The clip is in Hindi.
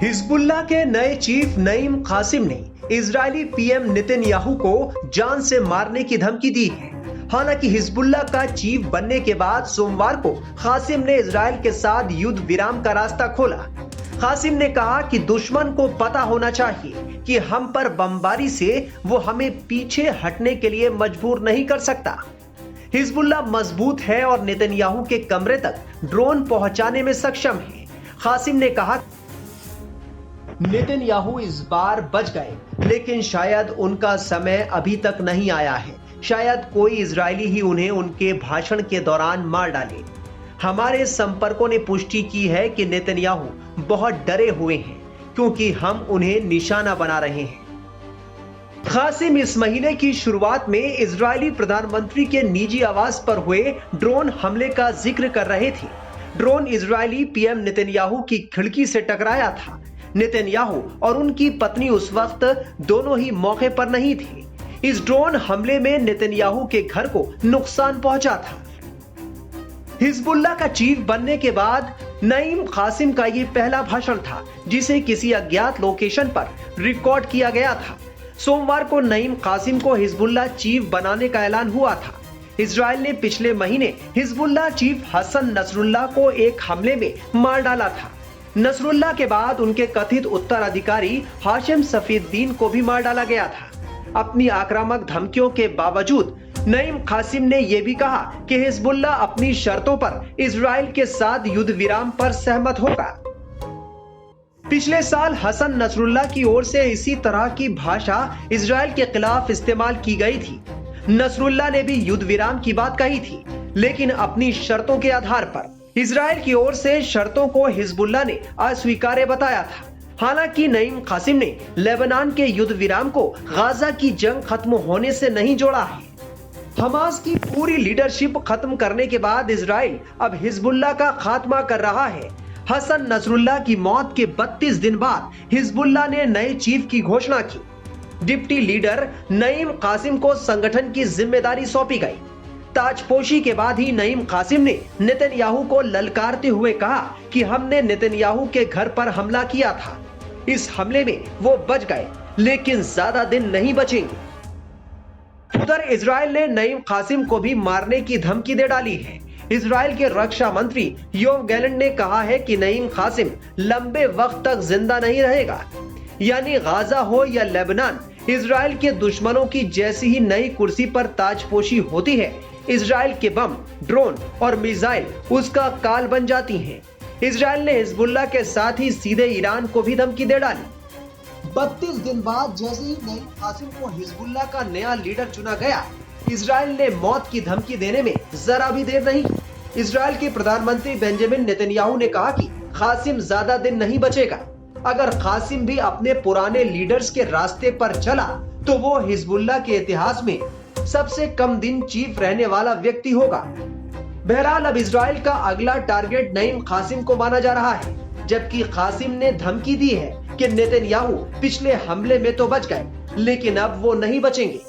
हिजबुल्लाह के नए चीफ नईम कासिम ने इजरायली पीएम नेतन्याहू को जान से मारने की धमकी दी है। हालांकि हिजबुल्लाह का चीफ बनने के बाद सोमवार को कासिम ने इजरायल के साथ युद्ध विराम का रास्ता खोला। कासिम ने कहा कि दुश्मन को पता होना चाहिए कि हम पर बमबारी से वो हमें पीछे हटने के लिए मजबूर नहीं कर सकता। हिजबुल्लाह मजबूत है और नेतन्याहू के कमरे तक ड्रोन पहुंचाने में सक्षम है। कासिम ने कहा, नेतन्याहू इस बार बच गए, लेकिन शायद उनका समय अभी तक नहीं आया है। शायद कोई इजरायली ही उन्हें उनके भाषण के दौरान मार डाले। हमारे संपर्कों ने पुष्टि की है कि नेतन्याहू बहुत डरे हुए हैं क्योंकि हम उन्हें निशाना बना रहे हैं। कासिम इस महीने की शुरुआत में इजरायली प्रधानमंत्री के निजी आवास पर हुए ड्रोन हमले का जिक्र कर रहे थे। ड्रोन इजरायली पीएम नेतन्याहू की खिड़की से टकराया था। नेतन्याहू और उनकी पत्नी उस वक्त दोनों ही मौके पर नहीं थे। इस ड्रोन हमले में नेतन्याहू के घर को नुकसान पहुंचा था। हिजबुल्लाह का चीफ बनने के बाद नईम कासिम का यह पहला भाषण था जिसे किसी अज्ञात लोकेशन पर रिकॉर्ड किया गया था। सोमवार को नईम कासिम को हिजबुल्लाह चीफ बनाने का ऐलान हुआ था। इजरायल ने पिछले महीने हिजबुल्लाह चीफ हसन नसरुल्लाह को एक हमले में मार डाला था। नसरुल्लाह के बाद उनके कथित उत्तराधिकारी हाशिम सफीउद्दीन को भी मार डाला गया था। अपनी आक्रामक धमकियों के बावजूद नईम कासिम ने यह भी कहा कि हिजबुल्लाह अपनी शर्तों पर इजरायल के साथ युद्ध विराम पर सहमत होगा। पिछले साल हसन नसरुल्लाह की ओर से इसी तरह की भाषा इजरायल के खिलाफ इस्तेमाल की गई थी। नसरुल्लाह ने भी युद्ध विराम की बात कही थी, लेकिन अपनी शर्तों के आधार पर। इजरायल की ओर से शर्तों को हिजबुल्लाह ने अस्वीकार्य बताया था। हालांकि नईम कासिम ने लेबनान के युद्ध विराम को गाजा की जंग खत्म होने से नहीं जोड़ा है। हमास की पूरी लीडरशिप खत्म करने के बाद इजरायल अब हिजबुल्लाह का खात्मा कर रहा है। हसन नसरुल्लाह की मौत के 32 दिन बाद हिजबुल्लाह ने नए चीफ की घोषणा की। डिप्टी लीडर नईम कासिम को संगठन की जिम्मेदारी सौंपी गई। ताजपोशी के बाद ही नईम कासिम ने नेतन्याहू को ललकारते हुए कहा कि हमने नेतन्याहू के घर पर हमला किया था। इस हमले में वो बच गए, लेकिन ज्यादा दिन नहीं बचेंगे। उधर इजरायल ने नईम कासिम को भी मारने की धमकी दे डाली है। इजरायल के रक्षा मंत्री योव गैलेंट ने कहा है कि नईम कासिम लंबे वक्त तक जिंदा नहीं रहेगा। यानी गाजा हो या लेबनान, इजरायल के दुश्मनों की जैसी ही नई कुर्सी पर ताजपोशी होती है, इजरायल के बम, ड्रोन और मिसाइल उसका काल बन जाती हैं। इजरायल ने हिजबुल्लाह के साथ ही सीधे ईरान को भी धमकी दे डाली। 32 दिन बाद जैसे ही नईम कासिम को हिजबुल्लाह का नया लीडर चुना गया, इजरायल ने मौत की धमकी देने में जरा भी देर नहीं। इजरायल के प्रधानमंत्री बेंजामिन नेतन्याहू ने कहा कि कासिम ज्यादा दिन नहीं बचेगा। अगर कासिम भी अपने पुराने लीडर्स के रास्ते पर चला तो वो हिजबुल्लाह के इतिहास में सबसे कम दिन चीफ रहने वाला व्यक्ति होगा। बहरहाल अब इजरायल का अगला टारगेट नईम कासिम को माना जा रहा है, जबकि कासिम ने धमकी दी है कि नेतन्याहू पिछले हमले में तो बच गए, लेकिन अब वो नहीं बचेंगे।